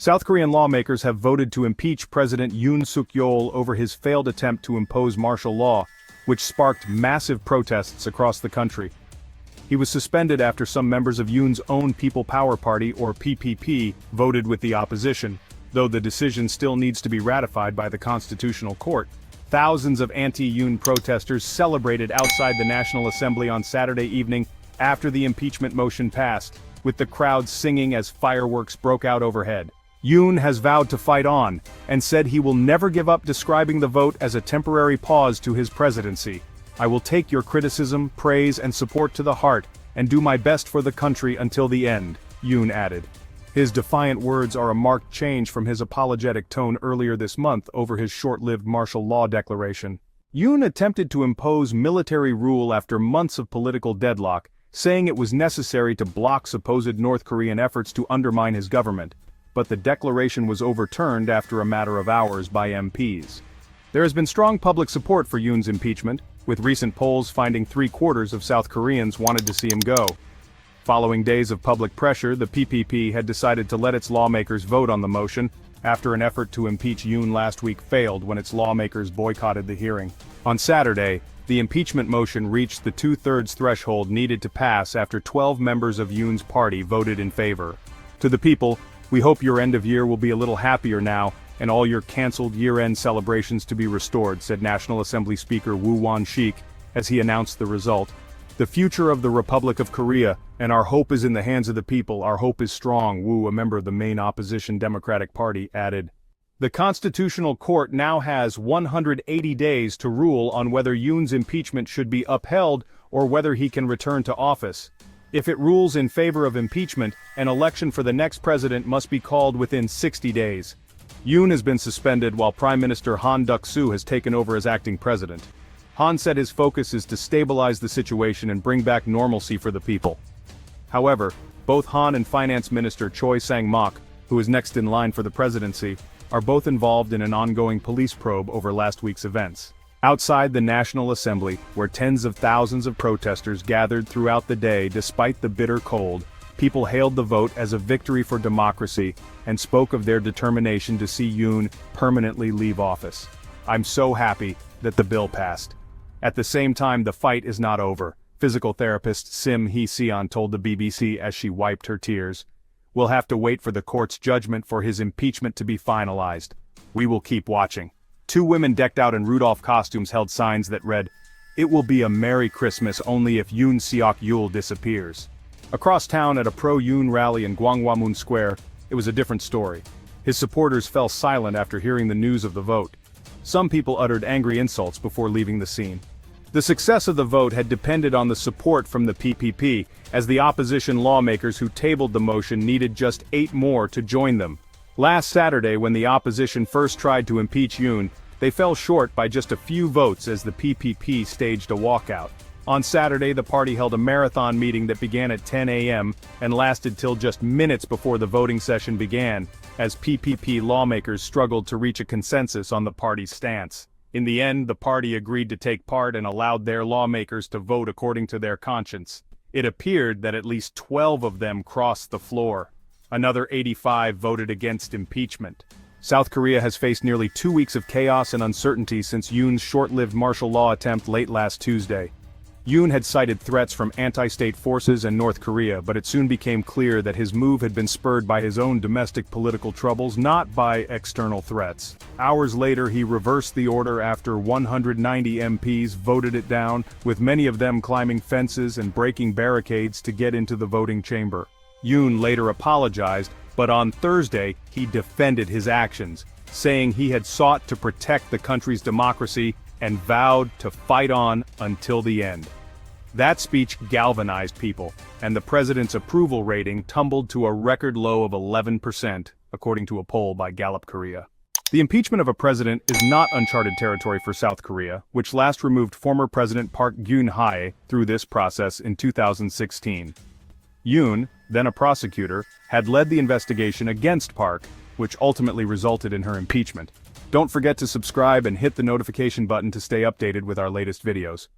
South Korean lawmakers have voted to impeach President Yoon Suk-yeol over his failed attempt to impose martial law, which sparked massive protests across the country. He was suspended after some members of Yoon's own People Power Party, or PPP, voted with the opposition, though the decision still needs to be ratified by the Constitutional Court. Thousands of anti-Yoon protesters celebrated outside the National Assembly on Saturday evening after the impeachment motion passed, with the crowd singing as fireworks broke out overhead. Yoon has vowed to fight on, and said he will never give up, describing the vote as a temporary pause to his presidency. "I will take your criticism, praise and support to the heart, and do my best for the country until the end," Yoon added. His defiant words are a marked change from his apologetic tone earlier this month over his short-lived martial law declaration. Yoon attempted to impose military rule after months of political deadlock, saying it was necessary to block supposed North Korean efforts to undermine his government. But the declaration was overturned after a matter of hours by MPs. There has been strong public support for Yoon's impeachment, with recent polls finding 3/4 of South Koreans wanted to see him go. Following days of public pressure, the PPP had decided to let its lawmakers vote on the motion, after an effort to impeach Yoon last week failed when its lawmakers boycotted the hearing. On Saturday, the impeachment motion reached the 2/3 threshold needed to pass after 12 members of Yoon's party voted in favor. To the people, "We hope your end of year will be a little happier now, and all your cancelled year-end celebrations to be restored," said National Assembly Speaker Woo Won-sik, as he announced the result. "The future of the Republic of Korea, and our hope is in the hands of the people. Our hope is strong," Woo, a member of the main opposition Democratic Party, added. The Constitutional Court now has 180 days to rule on whether Yoon's impeachment should be upheld or whether he can return to office. If it rules in favor of impeachment, an election for the next president must be called within 60 days. Yoon has been suspended while Prime Minister Han Duck-soo has taken over as acting president. Han said his focus is to stabilize the situation and bring back normalcy for the people. However, both Han and Finance Minister Choi Sang-mok, who is next in line for the presidency, are both involved in an ongoing police probe over last week's events. Outside the National Assembly, where tens of thousands of protesters gathered throughout the day despite the bitter cold, people hailed the vote as a victory for democracy and spoke of their determination to see Yoon permanently leave office. "I'm so happy that the bill passed." At the same time, the fight is not over, physical therapist Sim Hee-seon told the BBC as she wiped her tears. "We'll have to wait for the court's judgment for his impeachment to be finalized. We will keep watching." Two women decked out in Rudolph costumes held signs that read, "It will be a Merry Christmas only if Yoon Seok-yeol disappears." Across town at a pro-Yoon rally in Gwanghwamun Square, it was a different story. His supporters fell silent after hearing the news of the vote. Some people uttered angry insults before leaving the scene. The success of the vote had depended on the support from the PPP, as the opposition lawmakers who tabled the motion needed just 8 more to join them. Last Saturday, when the opposition first tried to impeach Yoon, they fell short by just a few votes as the PPP staged a walkout. On Saturday, the party held a marathon meeting that began at 10 a.m. and lasted till just minutes before the voting session began, as PPP lawmakers struggled to reach a consensus on the party's stance. In the end, the party agreed to take part and allowed their lawmakers to vote according to their conscience. It appeared that at least 12 of them crossed the floor. Another 85 voted against impeachment. South Korea has faced nearly 2 weeks of chaos and uncertainty since Yoon's short-lived martial law attempt late last Tuesday. Yoon had cited threats from anti-state forces and North Korea, but it soon became clear that his move had been spurred by his own domestic political troubles, not by external threats. Hours later, he reversed the order after 190 MPs voted it down, with many of them climbing fences and breaking barricades to get into the voting chamber. Yoon later apologized, but on Thursday, he defended his actions, saying he had sought to protect the country's democracy and vowed to fight on until the end. That speech galvanized people, and the president's approval rating tumbled to a record low of 11%, according to a poll by Gallup Korea. The impeachment of a president is not uncharted territory for South Korea, which last removed former President Park Geun-hye through this process in 2016. Yoon, then a prosecutor, had led the investigation against Park, which ultimately resulted in her impeachment. Don't forget to subscribe and hit the notification button to stay updated with our latest videos.